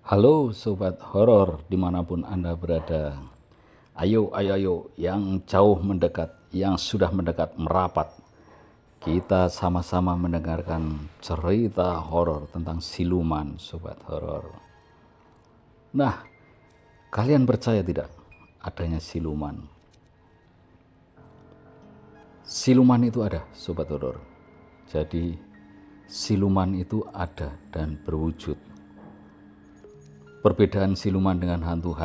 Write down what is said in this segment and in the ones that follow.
Halo sobat horor dimanapun Anda berada. Ayo, yang jauh mendekat, yang sudah mendekat merapat. Kita sama-sama mendengarkan cerita horor tentang siluman, sobat horor. Nah, kalian percaya tidak adanya siluman? Siluman itu ada, sobat horor. Jadi siluman itu ada dan berwujud. Perbedaan siluman dengan hantu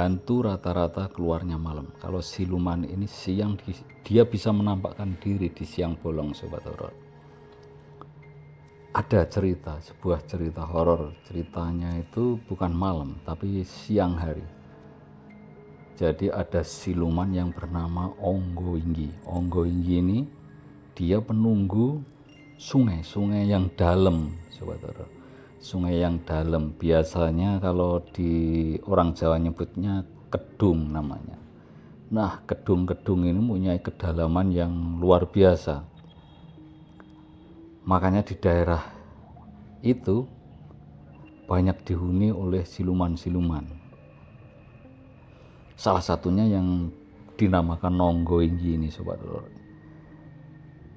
rata-rata keluarnya malam. Kalau siluman ini siang, dia bisa menampakkan diri di siang bolong, sobat horor. Ada sebuah cerita horor. Ceritanya itu bukan malam, tapi siang hari. Jadi ada siluman yang bernama Onggoinggi. Onggoinggi ini dia penunggu sungai yang dalam, sobat horor. Sungai yang dalam, biasanya kalau di orang Jawa nyebutnya kedung namanya. Nah, kedung-kedung ini mempunyai kedalaman yang luar biasa. Makanya di daerah itu banyak dihuni oleh siluman-siluman. Salah satunya yang dinamakan Onggoinggi ini, sobat horor.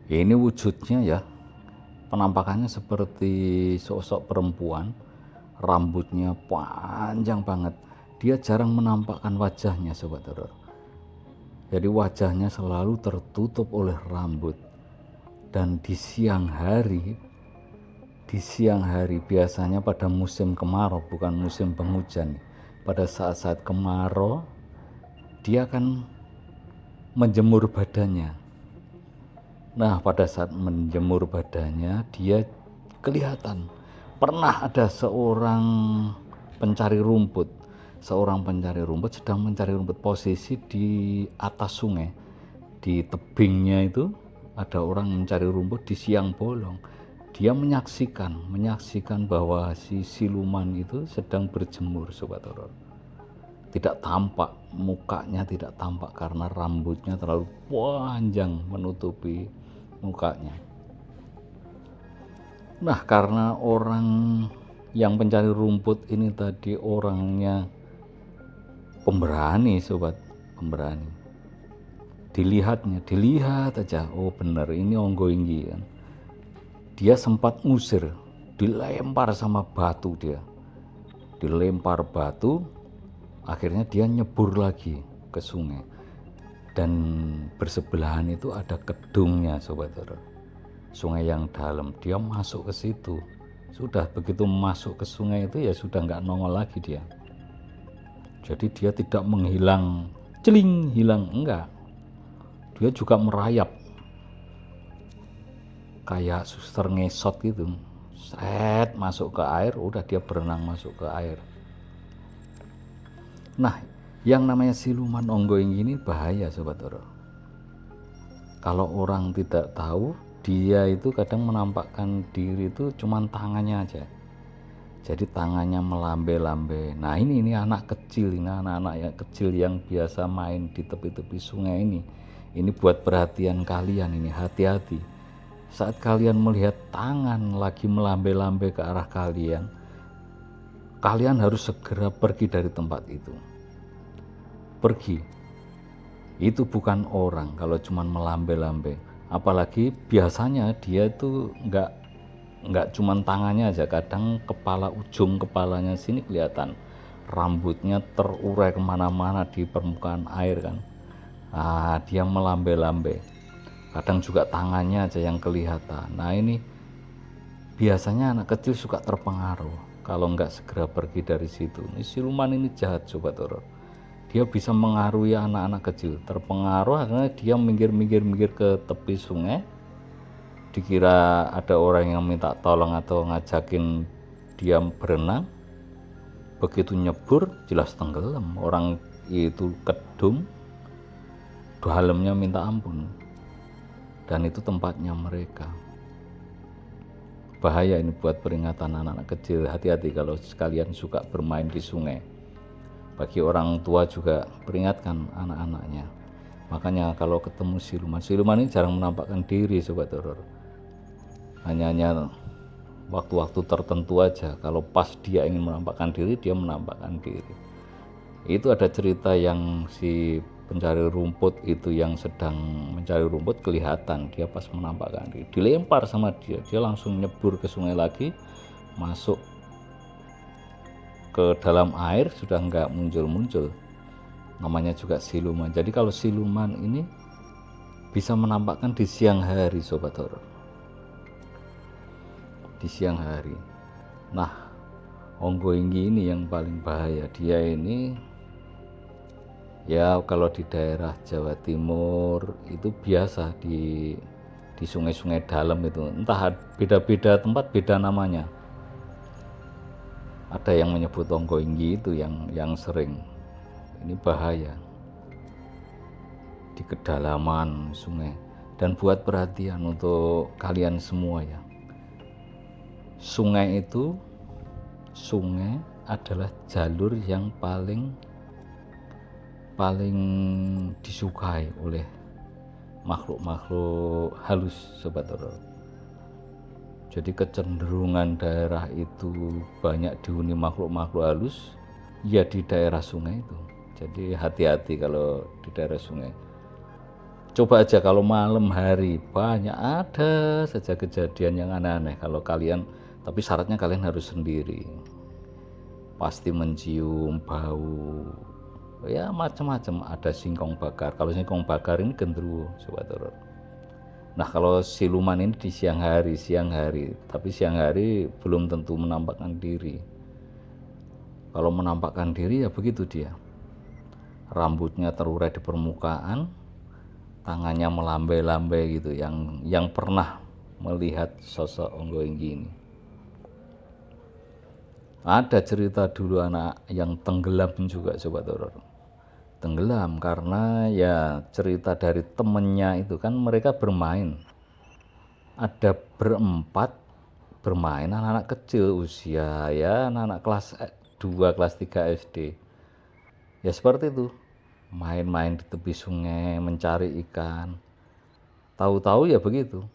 Ini wujudnya ya, penampakannya seperti sosok perempuan, rambutnya panjang banget. Dia jarang menampakkan wajahnya, sobat horor. Jadi wajahnya selalu tertutup oleh rambut. Dan di siang hari biasanya pada musim kemarau, bukan musim penghujan. Pada saat-saat kemarau, dia akan menjemur badannya. Nah, pada saat menjemur badannya, dia kelihatan. Pernah ada seorang pencari rumput sedang mencari rumput, posisi di atas sungai. Di tebingnya itu ada orang mencari rumput di siang bolong. Dia menyaksikan bahwa si siluman itu sedang berjemur, sobat horor. Tidak tampak, mukanya tidak tampak karena rambutnya terlalu panjang menutupi mukanya. Nah, karena orang yang pencari rumput ini tadi orangnya pemberani, sobat, pemberani. Dilihat aja, oh benar ini Onggoinggi kan. Dia sempat ngusir, dilempar sama batu dia. Dilempar batu, akhirnya dia nyebur lagi ke sungai. Dan bersebelahan itu ada kedungnya, sobat horor. Sungai yang dalam, dia masuk ke situ. Sudah begitu masuk ke sungai itu ya sudah nggak nongol lagi dia. Jadi dia tidak menghilang, hilang, enggak. Dia juga merayap kayak suster ngesot gitu. Set masuk ke air, udah dia berenang masuk ke air. Nah, yang namanya siluman Onggoinggi ini bahaya, sobat horor. Kalau orang tidak tahu, dia itu kadang menampakkan diri itu cuman tangannya aja. Jadi tangannya melambai-lambai. Nah, ini anak kecil, ini anak-anak yang kecil yang biasa main di tepi-tepi sungai ini. Ini buat perhatian kalian, ini hati-hati. Saat kalian melihat tangan lagi melambai-lambai ke arah kalian, kalian harus segera pergi dari tempat itu. Pergi. Itu bukan orang kalau cuman melambai-lambai. Apalagi biasanya dia itu nggak cuman tangannya aja, kadang ujung kepalanya sini kelihatan rambutnya terurai kemana-mana di permukaan air kan. Nah, dia melambai-lambai. Kadang juga tangannya aja yang kelihatan. Nah, ini biasanya anak kecil suka terpengaruh kalau nggak segera pergi dari situ. Ini siluman ini jahat, sobat horor. Dia bisa mengaruhi anak-anak kecil, terpengaruh akhirnya dia minggir ke tepi sungai. Dikira ada orang yang minta tolong atau ngajakin dia berenang. Begitu nyebur jelas tenggelam. Orang itu kedung, dalamnya minta ampun. Dan itu tempatnya mereka. Bahaya ini buat peringatan anak-anak kecil. Hati-hati kalau sekalian suka bermain di sungai. Bagi orang tua juga peringatkan anak-anaknya. Makanya kalau ketemu siluman ini jarang menampakkan diri, sobat horor. Hanya waktu-waktu tertentu aja. Kalau pas dia ingin menampakkan diri, dia menampakkan diri. Itu ada cerita yang si pencari rumput itu yang sedang mencari rumput, kelihatan dia pas menampakkan diri, dilempar sama dia langsung nyebur ke sungai lagi, masuk ke dalam air, sudah nggak muncul-muncul. Namanya juga siluman. Jadi kalau siluman ini bisa menampakkan di siang hari, sobat horor, di siang hari. Nah, Onggoinggi ini yang paling bahaya. Dia ini ya kalau di daerah Jawa Timur itu biasa di sungai-sungai dalam itu, entah beda-beda tempat beda namanya. Ada yang menyebut Onggoinggi itu yang sering. Ini bahaya di kedalaman sungai. Dan buat perhatian untuk kalian semua ya, sungai adalah jalur yang paling disukai oleh makhluk-makhluk halus, sobat horor. Jadi kecenderungan daerah itu banyak dihuni makhluk-makhluk halus ya di daerah sungai itu. Jadi hati-hati kalau di daerah sungai. Coba aja kalau malam hari, banyak ada saja kejadian yang aneh-aneh kalau kalian, tapi syaratnya kalian harus sendiri. Pasti mencium bau ya macam-macam, ada singkong bakar. Kalau singkong bakar ini genderuwo, sobat horor. Nah, kalau siluman ini di siang hari, tapi siang hari belum tentu menampakkan diri. Kalau menampakkan diri ya begitu dia, rambutnya terurai di permukaan, tangannya melambai-lambai gitu. Yang pernah melihat sosok Onggoinggi ini, ada cerita dulu anak yang tenggelam juga, sobat horor. Tenggelam karena ya cerita dari temennya itu kan, mereka bermain, ada berempat bermain, anak-anak kecil usia ya anak-anak kelas 2 kelas 3 SD ya, seperti itu, main-main di tepi sungai mencari ikan. Tahu-tahu ya begitu,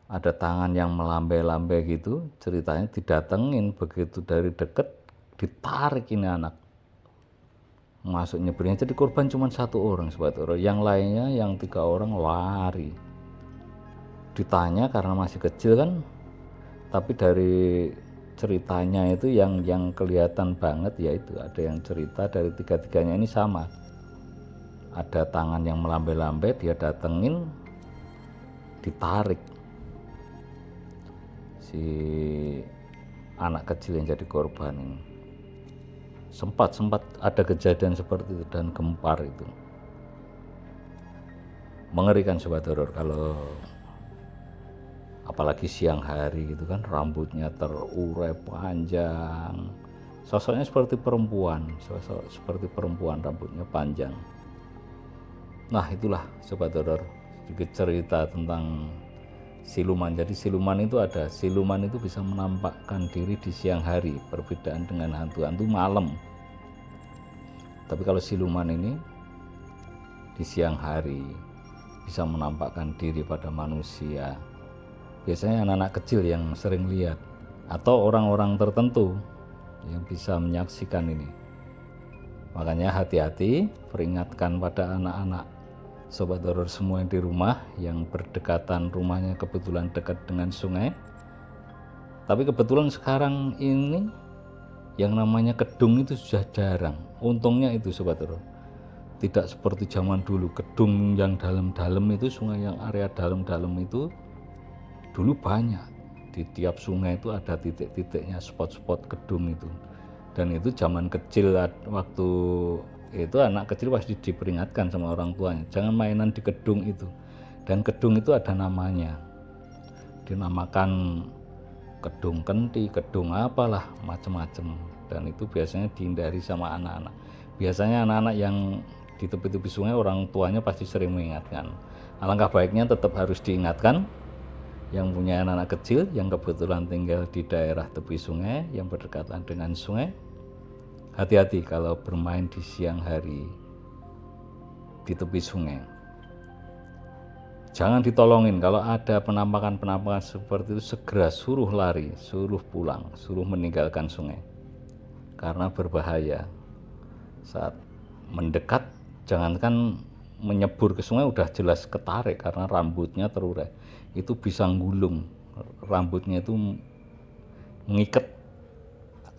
ada tangan yang melambai-lambai gitu, ceritanya didatengin, begitu dari deket ditarik ini anak, masuk nyebrangnya. Jadi korban cuma 1 orang, sobat horor, yang lainnya yang 3 orang lari. Ditanya karena masih kecil kan, tapi dari ceritanya itu yang kelihatan banget yaitu ada yang cerita dari tiga-tiganya ini sama, ada tangan yang melambai-lambai, dia datengin, ditarik si anak kecil yang jadi korban ini. Sempat ada kejadian seperti itu dan gempar itu. Mengerikan, sobat horor, kalau apalagi siang hari gitu kan, rambutnya terurai panjang, sosoknya seperti perempuan, rambutnya panjang. Nah, itulah, sobat horor, sedikit cerita tentang siluman. Jadi siluman itu bisa menampakkan diri di siang hari, perbedaan dengan hantu malam. Tapi kalau siluman ini di siang hari bisa menampakkan diri pada manusia. Biasanya anak-anak kecil yang sering lihat atau orang-orang tertentu yang bisa menyaksikan ini. Makanya hati-hati, peringatkan pada anak-anak sobat horor semua yang di rumah, yang berdekatan rumahnya kebetulan dekat dengan sungai. Tapi kebetulan sekarang ini yang namanya kedung itu sudah jarang. Untungnya itu, sobat horor, tidak seperti zaman dulu. Kedung yang dalam-dalam itu, sungai yang area dalam-dalam itu dulu banyak. Di tiap sungai itu ada titik-titiknya, spot-spot kedung itu. Dan itu zaman kecil, waktu itu anak kecil pasti diperingatkan sama orang tuanya, jangan mainan di kedung itu. Dan kedung itu ada namanya, dinamakan kedung kenti, kedung apalah, macam-macam. Dan itu biasanya dihindari sama anak-anak. Biasanya anak-anak yang di tepi-tepi sungai, orang tuanya pasti sering mengingatkan. Alangkah baiknya tetap harus diingatkan yang punya anak-anak kecil yang kebetulan tinggal di daerah tepi sungai yang berdekatan dengan sungai. Hati-hati kalau bermain di siang hari di tepi sungai. Jangan ditolongin. Kalau ada penampakan-penampakan seperti itu, segera suruh lari, suruh pulang, suruh meninggalkan sungai. Karena berbahaya. Saat mendekat, jangankan menyebur ke sungai, udah jelas ketarik karena rambutnya terurai. Itu bisa gulung, rambutnya itu mengikat.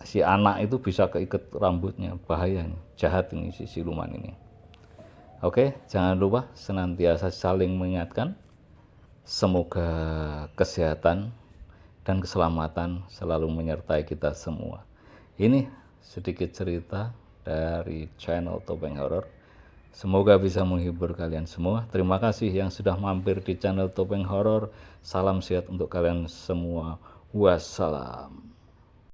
Si anak itu bisa keikat rambutnya, bahaya, jahat ini si siluman ini. Oke, jangan lupa senantiasa saling mengingatkan. Semoga kesehatan dan keselamatan selalu menyertai kita semua. Ini sedikit cerita dari channel Topeng Horor. Semoga bisa menghibur kalian semua. Terima kasih yang sudah mampir di channel Topeng Horor. Salam sehat untuk kalian semua. Wassalam.